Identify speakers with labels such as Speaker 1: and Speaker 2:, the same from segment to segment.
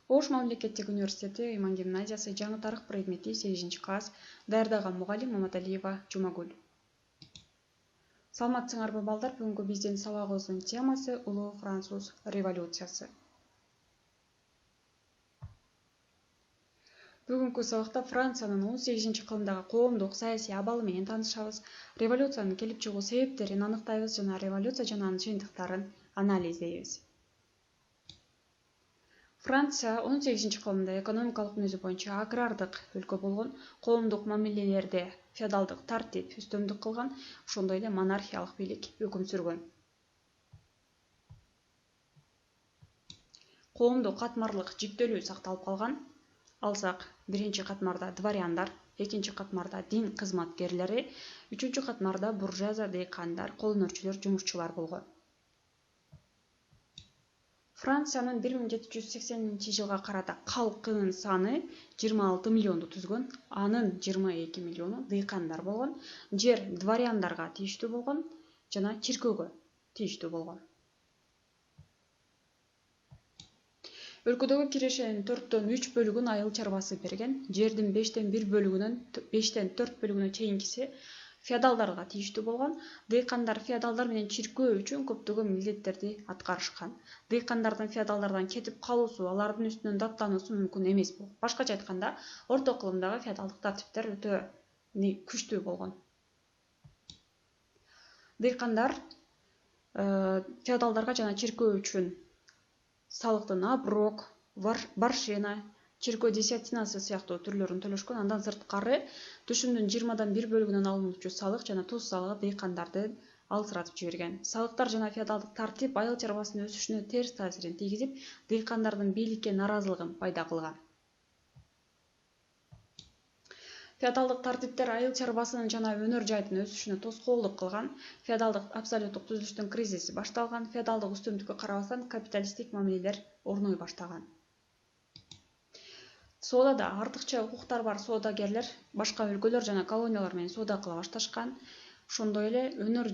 Speaker 1: Ош мамлекеттик университети Иман гимназиясы жаңы тарых предмети 8-класс даярдаган мугалим Маматалиева Жумагүл. Саламатсыңарбы балдар, бүгүнкү биздин сабагыбыздын темасы улуу француз революциясы. Бүгүнкү сабакта Франциянын 18-кылымдагы коомдук саясий абалы менен таанышабыз, революциянын келип чыгуу себептерин аныктайбыз жана революция жана анын жыйынтыктарын анализдейбиз. Франция 18-кылымда экономикалык мүнөзү боюнча агрардык өлкө болгон, коомдук мамилелерде феодалдык тартип үстөмдүк кылган, ошондой эле монархиялык бийлик өкүм сүргөн. Коомдук катмарлык жиктөлүү сакталып калган. Алсак, биринчи катмарда дворяндар, экинчи катмарда дин кызматкерлери, үчүнчү катмарда буржуазия, дыйкандар, кол өнөрчүлөр, жумушчулар болгон. Франциянын 1780-жылга карата калкынын саны 26 миллионду түзгөн, анын 22 миллиону дыйкандар болгон, жер дворяндарга тийиштүү болгон жана чиркөөгө тийиштүү болгон. Өлкөдөгү кирешенин 4/3 бөлүгүн айыл чарбасы берген, жердин 5/1 бөлүгүнөн 5/4 бөлүгүнө чейинкиси феодалдарга тийиштүү болгон. Дыйкандар феодалдар менен чиркөө үчүн көптөгөн милдеттерди аткарышкан. Дыйкандардын феодалдардан кетип калуусу, алардын үстүнөн даттануусу мүмкүн эмес болгон. Башкача айтканда, орто кылымдагы феодалдык тартиптер өтө күчтүү болгон. Дыйкандар феодалдарга жана чиркөө үчүн салыктын оброк, баршена, чиркөө десятинасы сыяктуу түрлөрүн төлөшкөн. Андан сырткары түшүмдүн 20/1 бөлүгүнөн алынуучу салык жана туз салыгы дыйкандарды алсыратып жиберген. Салыктар жана феодалдык тартип айыл чарбасынын өсүшүнө терс таасирин тийгизип, дыйкандардын бийликке наразылыгын пайда кылган. Феодалдык тартиптер айыл чарбасынын жана өнөр жайдын өсүшүнө тоскоолдук кылган. Феодалдык абсолюттук түзүлүштүн кризиси башталган. Феодалдык үстөмдүккө карабастан капиталисттик мамилелер орной баштаган. Соодада артыкча укуктар бар соодагерлер башка өлкөлөр жана колониялар менен соода кыла башташкан. Ошондой эле өнөр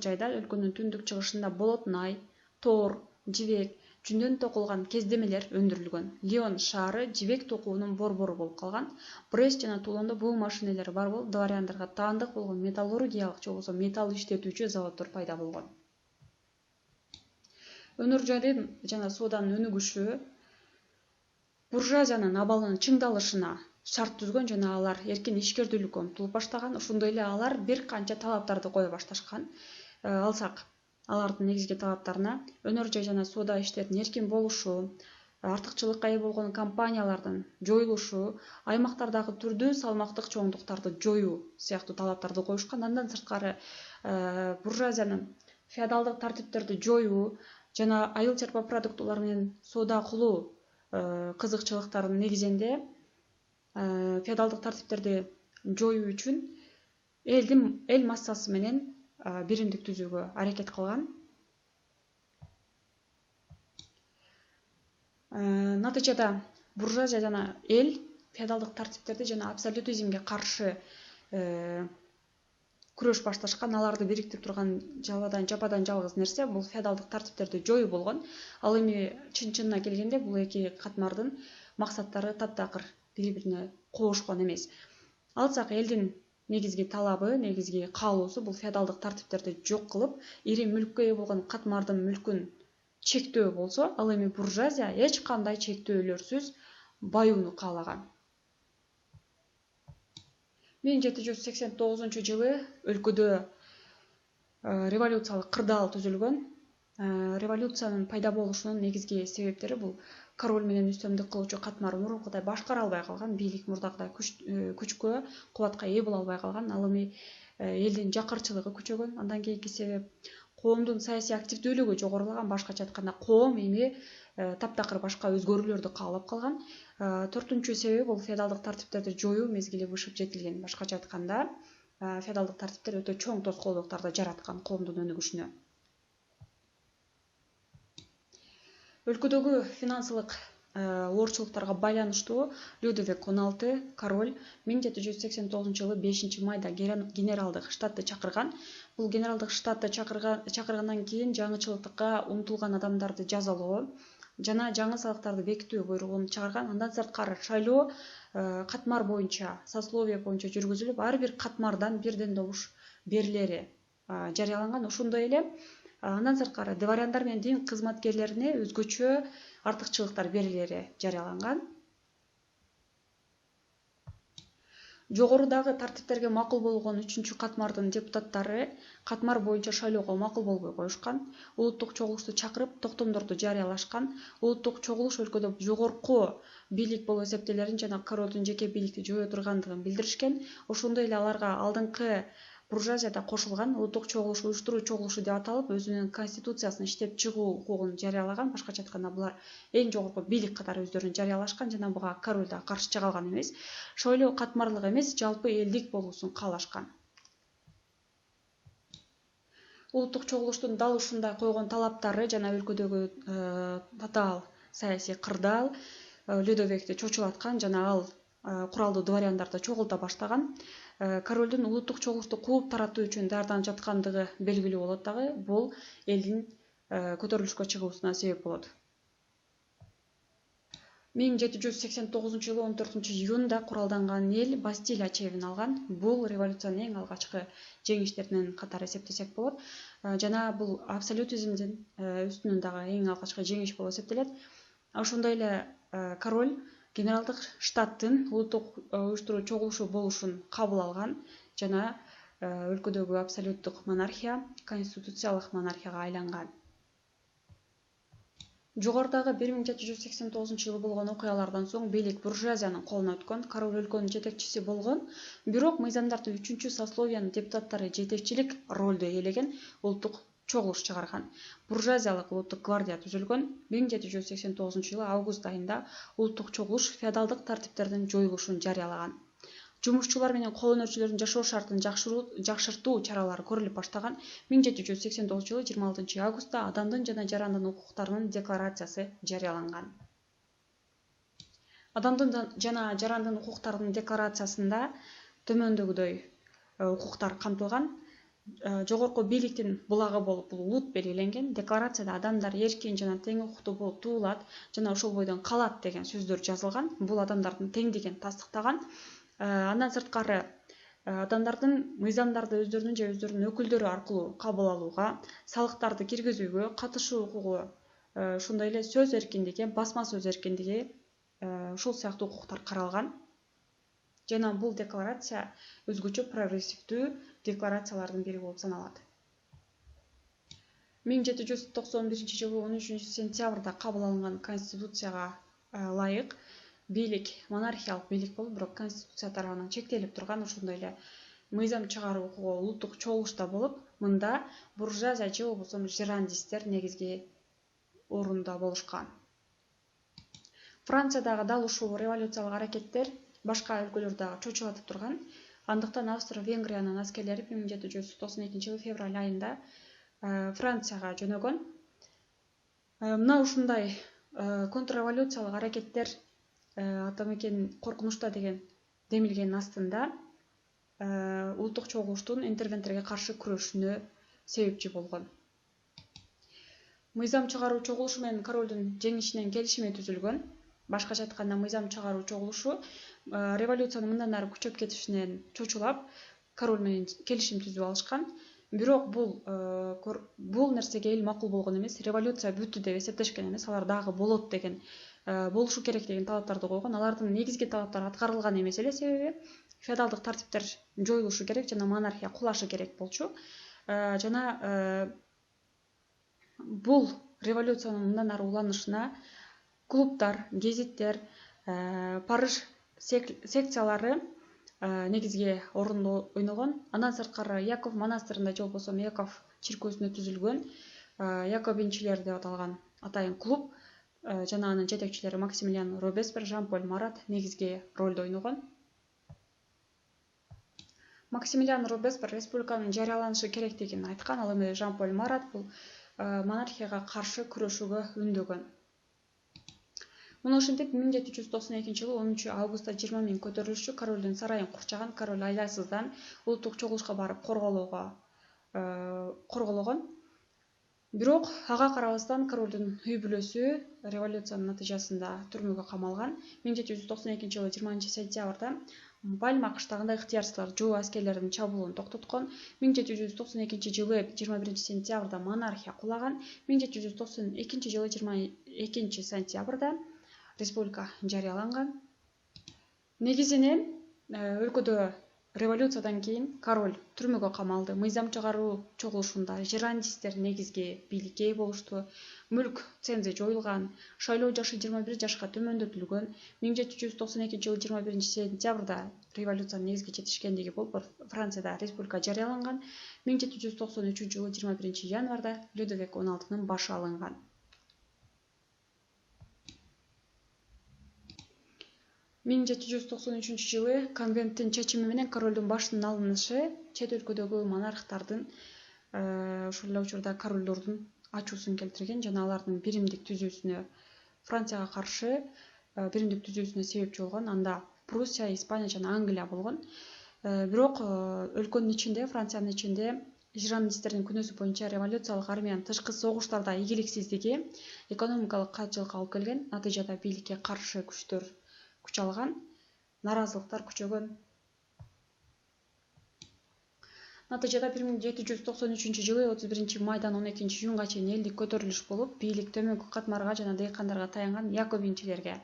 Speaker 1: жайда өлкөнүн түндүк чыгышында болотнай, тоор, жибек, жүндөн токулган кездемелер өндүрүлгөн. Лион шаары жибек токуунун борбору болуп калган. Брест жана Тулондо буу машинелер бар болуп, дворяндарга таандык болгон металлургиялык же болбосо металл иштетүүчү заводдор пайда болгон. Өнөр жайдын жана сооданын өнүгүшү буржуазиянын абалынын чыңдалышына шарт түзгөн жана алар эркин ишкердүүлүккө умтулуп баштаган. Ошондой эле алар бир канча талаптарды кое башташкан. Алсак, алардын негизги талаптарына өнөр жай жана соода иштеринин эркин болушу, артыкчылыкка ээ болгон компаниялардын жоюлушу, аймактардагы түрдүү салмактык чоңдуктарды жоюу сыяктуу талаптарды коюшкан. Андан сырткары буржуазиянын феодалдык тартиптерди жоюу жана айыл чарба продуктулары менен соода кылуу кызыкчылыктарынын негизинде феодалдык тартиптерди жоюу үчүн эл массасы менен биримдик түзүүгө аракет кылган. Натыйжада буржуазия жана эл феодалдык тартиптерди жана абсолютизмге каршы күрөш башташкан. Аларды бириктирип турган жападан жалгыз нерсе бул феодалдык тартиптерди жоюу болгон. Ал эми чын-чынына келгенде бул эки катмардын максаттары таптакыр бири-бирине коошкон эмес. Алсак, элдин негизги талабы, негизги каалоосу бул феодалдык тартиптерди жок кылып, ири мүлккө ээ болгон катмардын мүлкүн чектөө болсо, ал эми буржуазия эч кандай чектөөлөрсүз баюуну каалаган. 1789-жылы өлкөдө революциялык кырдаал түзүлгөн. Революциянын пайда болушунун негизги себептери бул король менен үстөмдүк кылуучу катмар мурункудай башкара албай калган, бийлик мурдагыдай күчкө, кубатка ээ боло албай калган. Ал эми элдин жакырчылыгы күчөгөн. Андан кийинки себеп коомдун саясий активдүүлүгү жогорулаган. Башкача айтканда, коом эми таптакыр башка өзгөрүүлөрдү каалап калган. 4-үнчү себеби бул феодалдык тартиптерди жоюу мезгили бышып жетилген. Башкача айтканда, феодалдык тартиптер өтө чоң тоскоолдуктарды жараткан коомдун өнүгүшүнө. Өлкөдөгү финансылык оорчулуктарга байланыштуу Людовик 16 король 1789-жылы 5-майда генералдык штатты чакырган. Бул генералдык штатты чакыргандан кийин жаңычылыкка умтулган адамдарды жазалоо, жана жаңы салыктарды бекитүү буйругун чыгарган. Андан сырткары шайлоо катмар боюнча, сословие боюнча жүргүзүлүп, ар бир катмардан бирден добуш берилери жарыяланган. Ошондой эле андан сырткары дворяндар менен дин кызматкерлерине өзгөчө артыкчылыктар берилери жарыяланган. Жогорудагы тартиптерге макул болгон 3-катмардын депутаттары катмар боюнча шайлоого макул болбой коюшкан. Улуттук чогулушту чакырып, токтомдорду жарыялашкан. Улуттук чогулуш өлкөдө жогорку бийлик болуп эсептелерин жана королдун жеке бийликти жое тургандыгын билдиришкен. Ошондой эле аларга алдыңкы буржуазияда кошулган улуттук чогулуш уюштуруу чогулушу деп аталып, өзүнүн конституциясын иштеп чыгуу укугун жарыялаган. Башкача айтканда, булар эң жогорку бийлик катары өздөрүн жарыялашкан жана буга король да каршы чыга алган эмес. Шойлоо катмарлык эмес, жалпы элдик болуусун каалашкан. Улуттук чогулуштун дал ушундай койгон талаптары жана өлкөдөгү татаал саясий кырдаал Людовикти чочулаткан жана ал куралдуу дворяндарды чогулта баштаган. Королдун улуттук чогулушту кууп таратуу үчүн даярданып жаткандыгы белгилүү болот дагы. Бул элдин көтөрүлүшкө чыгуусуна себеп болот. 1789-жылы 14-июнда куралданган эл Бастилия чебин алган. Бул революциянын эң алгачкы жеңиштеринин катары эсептесек болот. Жана бул абсолютизмдин үстүнөн дагы эң алгачкы жеңиш болуп эсептелет. Ошондой эле король генералдык штаттын улуттук уюштуруу чогулушу болушун кабыл алган жана өлкөдөгү абсолюттук монархия конституциялык монархияга айланган. Жогорудагы 1789-жылы болгон окуялардан соң бийлик буржуазиянын колуна өткөн. Король өлкөнүн жетекчиси болгон, бирок мыйзамдардын 3-сословиянын депутаттары жетекчилик ролду ээлеген улуттук чогулуш чыгарган. Буржуазиялык улуттук гвардия түзүлгөн. 1789-жылы август айында улуттук чогулуш феодалдык тартиптердин жоюлушун жарыялаган. Жумушчулар менен кол өнөрчүлөрдүн жашоо шартын жакшыртуу чаралары көрүлүп баштаган. 1789-жылы 26-августта адамдын жана жарандын укуктарынын декларациясы жарыяланган. Адамдын жана жарандын укуктарынын декларациясында төмөндөгүдөй укуктар камтылган. Жогорку бийликтин булагы болуп бул улут белгиленген. Декларацияда адамдар эркин жана тең укуктуу болуп туулат жана ошол бойдон калат деген сөздөр жазылган. Бул адамдардын теңдигин тастыктаган. Андан сырткары адамдардын мыйзамдарды өздөрүнүн же өздөрүнүн өкүлдөрү аркылуу кабыл алууга, салыктарды киргизүүгө катышуу укугу, ошондой эле сөз эркиндиги, басма сөз эркиндиги, ушул сыяктуу укуктар каралган. Жана бул декларация өзгөчө прогрессивдүү декларациялардын бири болуп саналат. 1791-жылы 13-сентябрда кабыл алынган конституцияга ылайык бийлик монархиялык бийлик болуп, бирок конституция тарабынан чектелип турган. Ошондой эле мыйзам чыгаруу укугу улуттук чогулушта болуп, мында буржуазия же болбосо жерандисттер негизги орунда болушкан. Франциядагы дал ушул революциялык аракеттер башка өлкөлөрдү дагы чочулатып турган. Андыктан Австро-Венгриянын аскерлери 1792-жылы февраль айында Францияга жөнөгөн. Мына ушундай контрреволюциялык аракеттер атамекен коркунучта деген демилгенин астында улуттук чогулуштун интервенттерге каршы күрөшүнө себепчи болгон. Мыйзам чыгаруу чогулушу менен королдун жеңишинен келишими түзүлгөн. Башкача айтканда, мыйзам чыгаруу чогулушу революциянын мындан ары күчөп кетишинен чочулап, король менен келишим түзүп алышкан. Бирок бул нерсеге эл макул болгон эмес. Революция бүттү деп эсептешкен эмес. Алар дагы болот деген, болушу керек деген талаптарды койгон. Алардын негизги талаптары аткарылган эмес эле, себеби феодалдык тартиптер жоюлушу керек жана монархия кулашы керек болчу. Жана бул революциянын мындан ары уланышына клубтар, гезиттер, Париж секциялары негизги орунду ойногон. Андан сырткары Яков монастырында же болбосо Яков чиркөөсүндө түзүлгөн Якобинчилер деп аталган атайын клуб жана анын жетекчилери Максимилиан Робеспьер, Жан-Поль Марат негизги ролду ойногон. Максимилиан Робеспьер республиканын жарыяланышы керектигин айткан. Ал эми Жан-Поль Марат бул монархияга каршы күрөшүүгө үндөгөн. Муну ошентип 1792-жылы 10-августта 20 000 көтөрүлүшчү королдун сарайын курчаган. Король айлайсыздан улуттук чогулушка барып коргологон. Бирок ага карабастан королдун үй бүлөсү революциянын натыйжасында түрмөгө камалган. 1792 жылы 20 сентябрда Пальма кыштагында ыктыярчылар жоо аскерлеринин чабуулун токтоткон. 1792 жылы 21 сентябрда монархия кулаган. 1792 жылы 22 сентябрда республика жарыяланган. Негизинен өлкөдө революциядан кийин король түрмөгө камалды. Мыйзам чыгаруу чогулушунда жерандисттер негизги бийликке ээ болушту. Мүлк цензи жоюлган. Шайлоо жашы 21 жашка төмөндөтүлгөн. 1792 жылы 21 сентябрда революциянын негизги жетишкендиги болуп Францияда республика жарыяланган. 1793 жылы 21 январда Людовик 16-нын башы алынган. 1793 жылы конвенттин чечими менен королдун башынын алынышы чет өлкөдөгү монархтардын ошол эле учурда королдордун ачуусун келтирген жана алардын биримдик түзүүсүнө Францияга каршы биримдик түзүүсүнө себепчи болгон. Анда Пруссия, Испания жана Англия болгон. Бирок өлкөнүн ичинде, Франциянын ичинде жерандистердин күнөөсү боюнча революциялык армиянын тышкы согуштарда ийгиликсиздиги экономикалык кайчылыкка алып келген. Натыйжада бийликке каршы күчтөр күч алган, наразылыктар күчөгөн. Натыйжада 1793 жылы 31 майдан 12 июнга чейин элдик көтөрүлүш болуп, бийлик төмөнкү катмарга жана дыйкандарга таянган якобинчилерге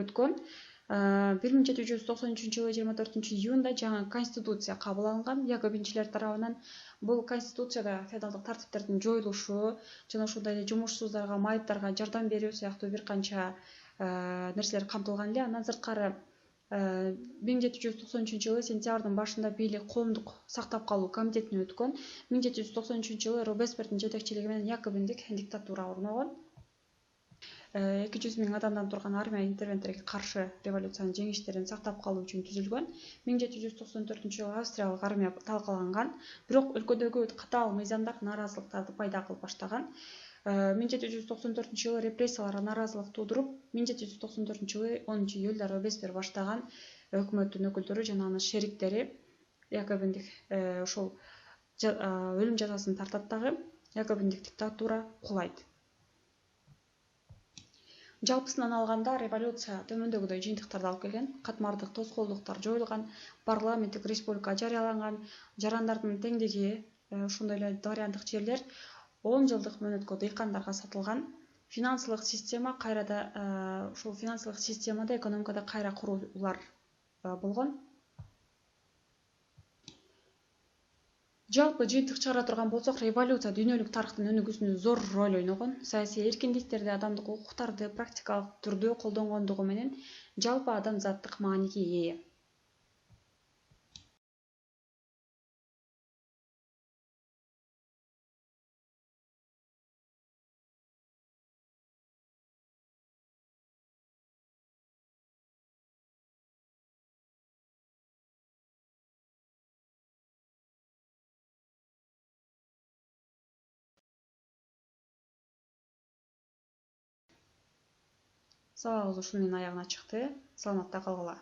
Speaker 1: өткөн. 1793 жылы 24 июнда жаңы конституция кабыл алынган якобинчилер тарабынан. Бул конституцияда феодалдык тартиптердин жоюлушу жана ошондой эле жумушсуздарга, майыптарга жардам берүү сыяктуу бир канча нерселер камтылган эле. Андан сырткары 1793 жылы сентябрдын башында бийлик коомдук сактап калуу комитетине өткөн. 1793 жылы Робеспьердин жетекчилиги менен якобиндик диктатура орногон. 200 000 адамдан турган армия интервенттерге каршы революциянын жеңиштерин сактап калуу үчүн түзүлгөн. 1794 жылы австриялык армия талкаланган, бирок өлкөдөгү катаал мыйзамдар наразылыктарды пайда кылып баштаган. 1794 жылы репрессияларга наразылык туудуруп, 1794 жылы 10 июлда Робеспьер баштаган өкмөттүн өкүлдөрү жана анын шериктери якобиндик ошол өлүм жазасын тартат дагы, якобиндик диктатура кулайт. Жалпысынан алганда революция төмөндөгүдөй жыйынтыктарды алып келген. Катмардык тоскоолдуктар жоюлган, парламенттик республика жарыяланган, жарандардын теңдиги, ошондой эле дворяндык жерлер 10 жылдык мөөнөткө дыйкандарга сатылган. Финансылык система кайрада ушул финансылык системада экономикада кайра куруулар болгон. Жалпы жыйынтык чыгара турган болсок, революция дүйнөлүк тарыхтын өнүгүүсүндө зор роль ойногон. Саясий эркиндиктерди, адамдык укуктарды практикалык түрдө колдонгондугу менен жалпы адамзаттык мааниге ээ. Сабагыбыз ушунун аягына чыкты. Саламатта калгыла.